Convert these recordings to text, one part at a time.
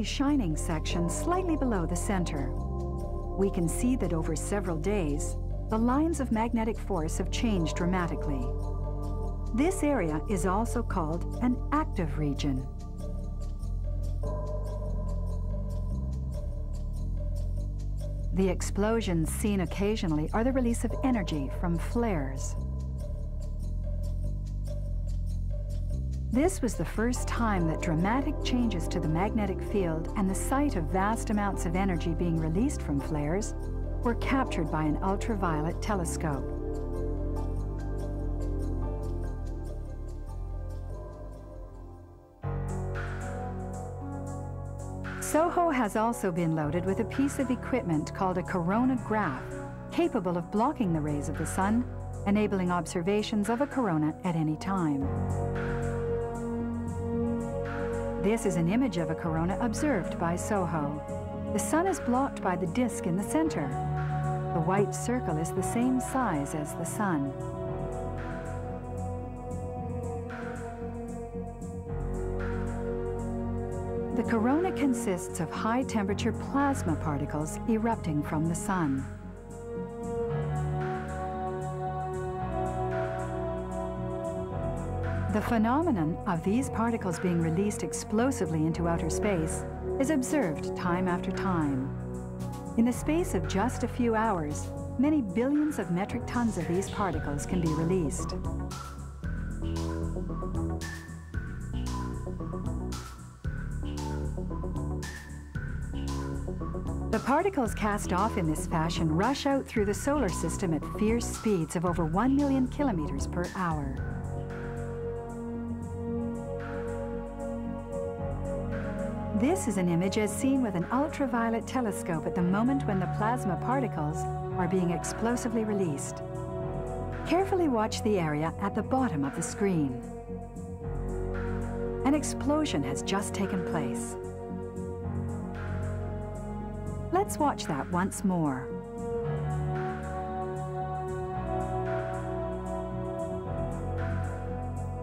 shining section slightly below the center. We can see that over several days, the lines of magnetic force have changed dramatically. This area is also called an active region. The explosions seen occasionally are the release of energy from flares. This was the first time that dramatic changes to the magnetic field and the sight of vast amounts of energy being released from flares were captured by an ultraviolet telescope. SOHO has also been loaded with a piece of equipment called a coronagraph, capable of blocking the rays of the sun, enabling observations of a corona at any time. This is an image of a corona observed by SOHO. The sun is blocked by the disk in the center. The white circle is the same size as the sun. The corona consists of high-temperature plasma particles erupting from the sun. The phenomenon of these particles being released explosively into outer space is observed time after time. In the space of just a few hours, many billions of metric tons of these particles can be released. The particles cast off in this fashion rush out through the solar system at fierce speeds of over 1 million kilometers per hour. This is an image as seen with an ultraviolet telescope at the moment when the plasma particles are being explosively released. Carefully watch the area at the bottom of the screen. An explosion has just taken place. Let's watch that once more.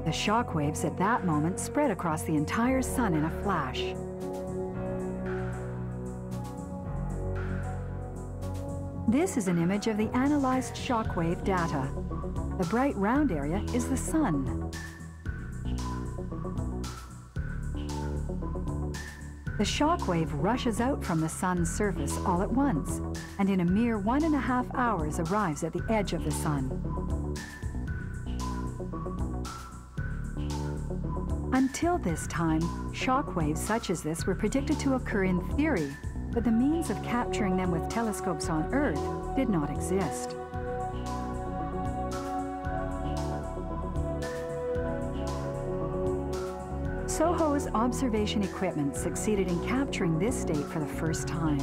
The shock waves at that moment spread across the entire sun in a flash. This is an image of the analyzed shockwave data. The bright round area is the sun. The shockwave rushes out from the sun's surface all at once, and in a mere 1.5 hours arrives at the edge of the sun. Until this time, shockwaves such as this were predicted to occur in theory, but the means of capturing them with telescopes on Earth did not exist. SOHO's observation equipment succeeded in capturing this state for the first time.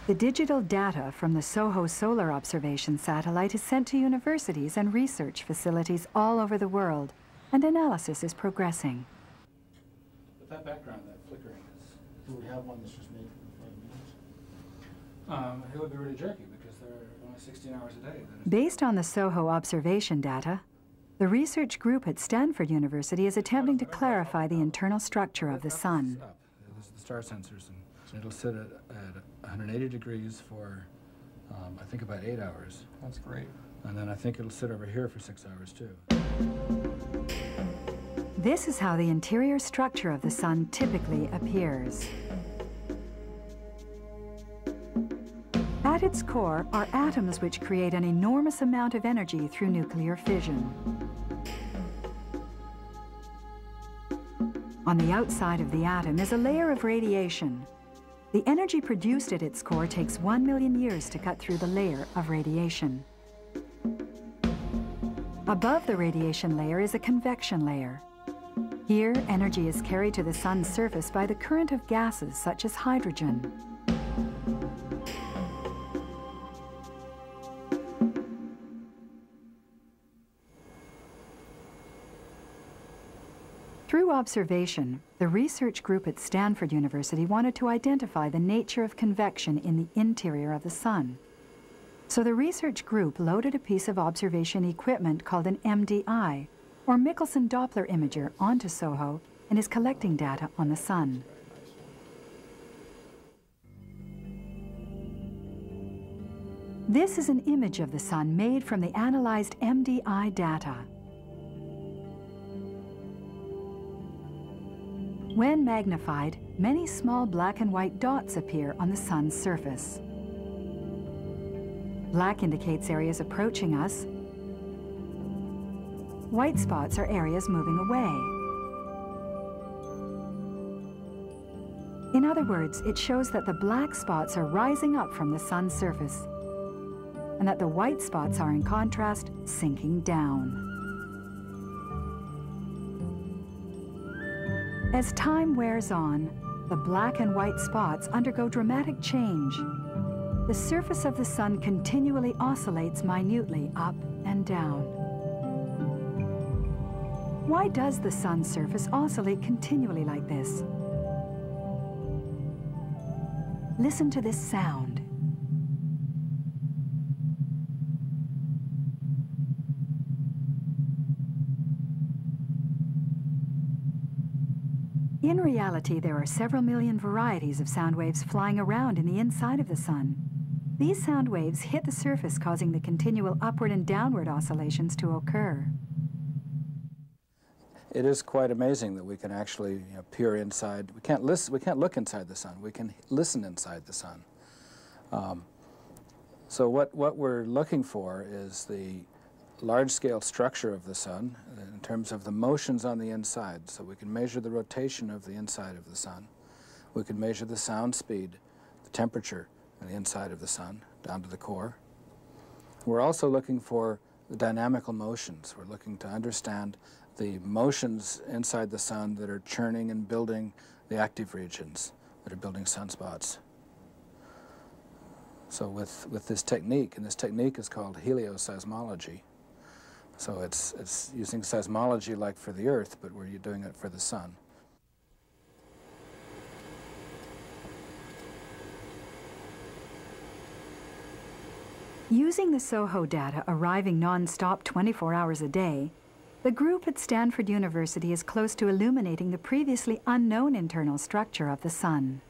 The digital data from the SOHO solar observation satellite is sent to universities and research facilities all over the world, and analysis is progressing. But that background, that flickering, do we have one that's just made for 5 minutes? It would be really jerky because they're only 16 hours a day. Based on the SOHO observation data, the research group at Stanford University is attempting to clarify the internal structure of the sun. This is the star sensors, and it'll sit at 180 degrees for, I think, about 8 hours. That's great. And then I think it'll sit over here for 6 hours, too. This is how the interior structure of the sun typically appears. At its core are atoms which create an enormous amount of energy through nuclear fission. On the outside of the atom is a layer of radiation. The energy produced at its core takes 1 million years to cut through the layer of radiation. Above the radiation layer is a convection layer. Here, energy is carried to the sun's surface by the current of gases such as hydrogen. Through observation, the research group at Stanford University wanted to identify the nature of convection in the interior of the sun. So the research group loaded a piece of observation equipment called an MDI, or Michelson Doppler imager, onto SOHO and is collecting data on the Sun. This is an image of the Sun made from the analyzed MDI data. When magnified, many small black and white dots appear on the Sun's surface. Black indicates areas approaching us. White spots are areas moving away. In other words, it shows that the black spots are rising up from the Sun's surface, and that the white spots are, in contrast, sinking down. As time wears on, the black and white spots undergo dramatic change. The surface of the Sun continually oscillates minutely up and down. Why does the Sun's surface oscillate continually like this? Listen to this sound. In reality, there are several million varieties of sound waves flying around in the inside of the Sun. These sound waves hit the surface, causing the continual upward and downward oscillations to occur. It is quite amazing that we can actually peer inside. We can't look inside the Sun. We can listen inside the Sun. So what we're looking for is the large-scale structure of the Sun in terms of the motions on the inside. So we can measure the rotation of the inside of the Sun. We can measure the sound speed, the temperature on the inside of the Sun, down to the core. We're also looking for the dynamical motions. We're looking to understand the motions inside the Sun that are churning and building the active regions, that are building sunspots. So with this technique, and this technique is called helioseismology. So it's using seismology like for the Earth, but we're doing it for the Sun. Using the SOHO data arriving non-stop 24 hours a day, the group at Stanford University is close to illuminating the previously unknown internal structure of the Sun.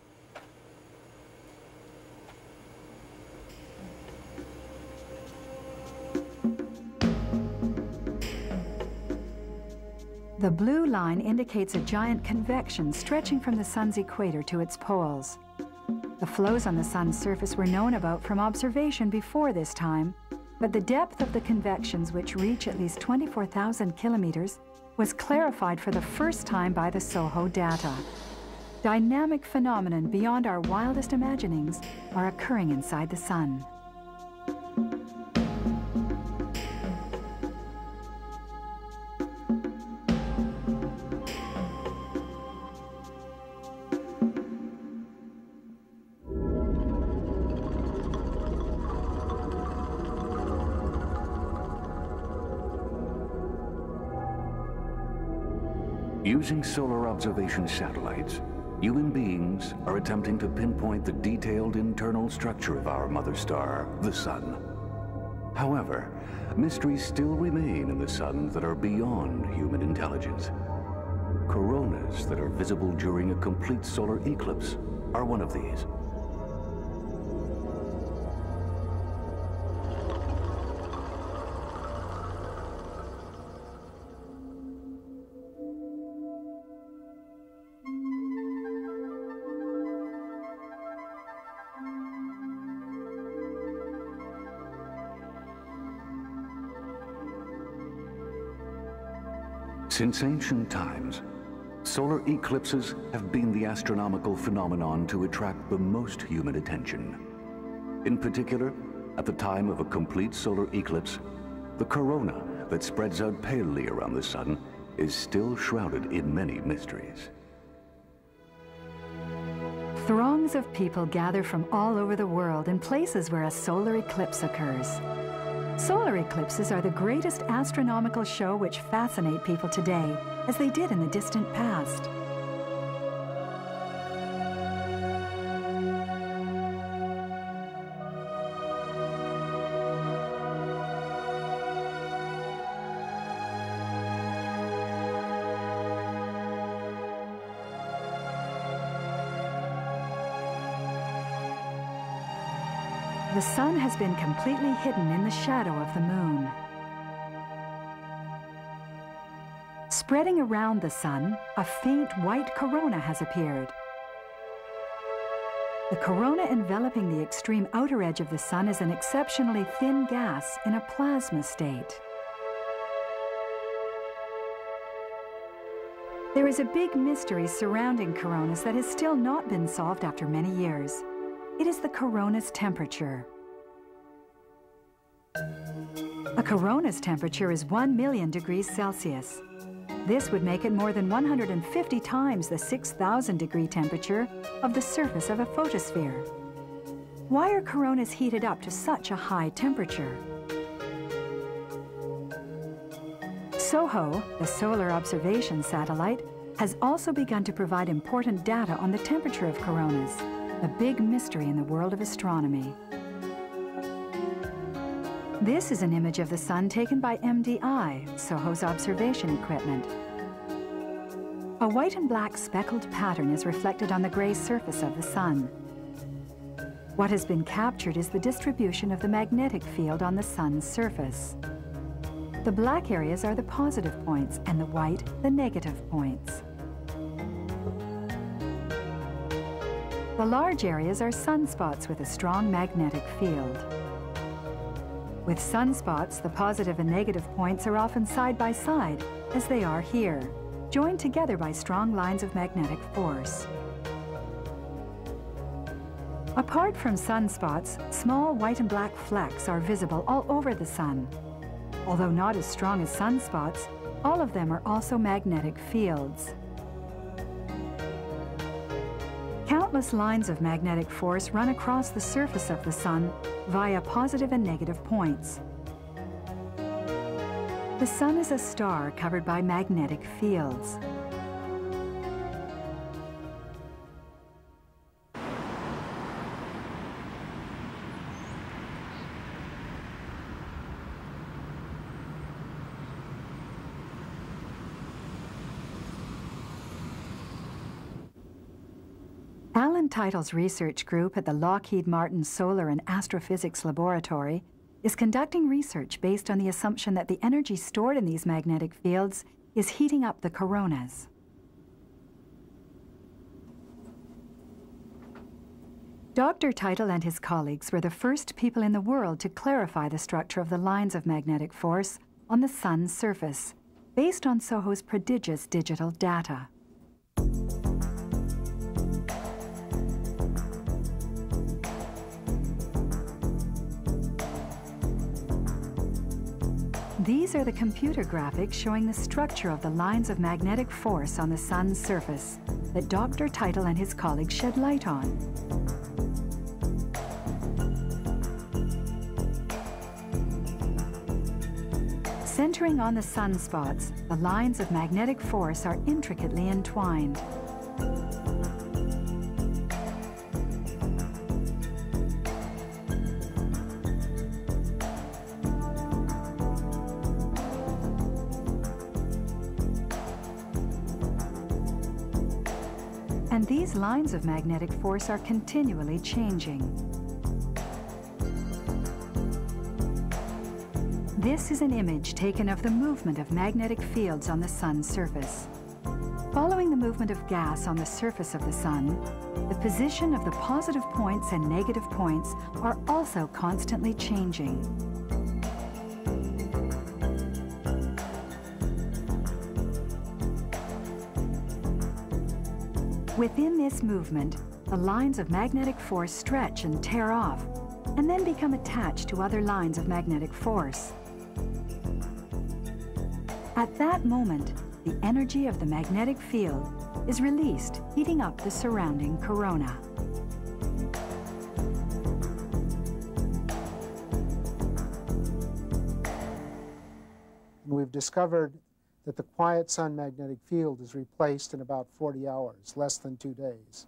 The blue line indicates a giant convection stretching from the Sun's equator to its poles. The flows on the Sun's surface were known about from observation before this time, but the depth of the convections, which reach at least 24,000 kilometers, was clarified for the first time by the SOHO data. Dynamic phenomenon beyond our wildest imaginings are occurring inside the Sun. Using solar observation satellites, human beings are attempting to pinpoint the detailed internal structure of our mother star, the Sun. However, mysteries still remain in the Sun that are beyond human intelligence. Coronas that are visible during a complete solar eclipse are one of these. Since ancient times, solar eclipses have been the astronomical phenomenon to attract the most human attention. In particular, at the time of a complete solar eclipse, the corona that spreads out palely around the Sun is still shrouded in many mysteries. Throngs of people gather from all over the world in places where a solar eclipse occurs. Solar eclipses are the greatest astronomical show which fascinate people today, as they did in the distant past. the sun has been completely hidden in the shadow of the moon. Spreading around the sun, a faint white corona has appeared. The corona enveloping the extreme outer edge of the sun is an exceptionally thin gas in a plasma state. There is a big mystery surrounding coronas that has still not been solved after many years. It is the corona's temperature. A corona's temperature is 1 million degrees Celsius. This would make it more than 150 times the 6,000 degree temperature of the surface of a photosphere. Why are coronas heated up to such a high temperature? SOHO, the Solar Observation Satellite, has also begun to provide important data on the temperature of coronas, a big mystery in the world of astronomy. This is an image of the sun taken by MDI, SOHO's observation equipment. A white and black speckled pattern is reflected on the gray surface of the sun. What has been captured is the distribution of the magnetic field on the sun's surface. The black areas are the positive points and the white the negative points. The large areas are sunspots with a strong magnetic field. With sunspots, the positive and negative points are often side by side, as they are here, joined together by strong lines of magnetic force. Apart from sunspots, small white and black flecks are visible all over the sun. Although not as strong as sunspots, all of them are also magnetic fields. Countless lines of magnetic force run across the surface of the sun via positive and negative points. The sun is a star covered by magnetic fields. Alan Title's research group at the Lockheed Martin Solar and Astrophysics Laboratory is conducting research based on the assumption that the energy stored in these magnetic fields is heating up the coronas. Dr. Title and his colleagues were the first people in the world to clarify the structure of the lines of magnetic force on the sun's surface, based on SOHO's prodigious digital data. These are the computer graphics showing the structure of the lines of magnetic force on the sun's surface that Dr. Title and his colleagues shed light on. Centering on the sunspots, the lines of magnetic force are intricately entwined. And these lines of magnetic force are continually changing. This is an image taken of the movement of magnetic fields on the sun's surface. Following the movement of gas on the surface of the sun, the position of the positive points and negative points are also constantly changing. Within this movement, the lines of magnetic force stretch and tear off, and then become attached to other lines of magnetic force. At that moment, the energy of the magnetic field is released, heating up the surrounding corona. We've discovered that the quiet sun magnetic field is replaced in about 40 hours, less than 2 days.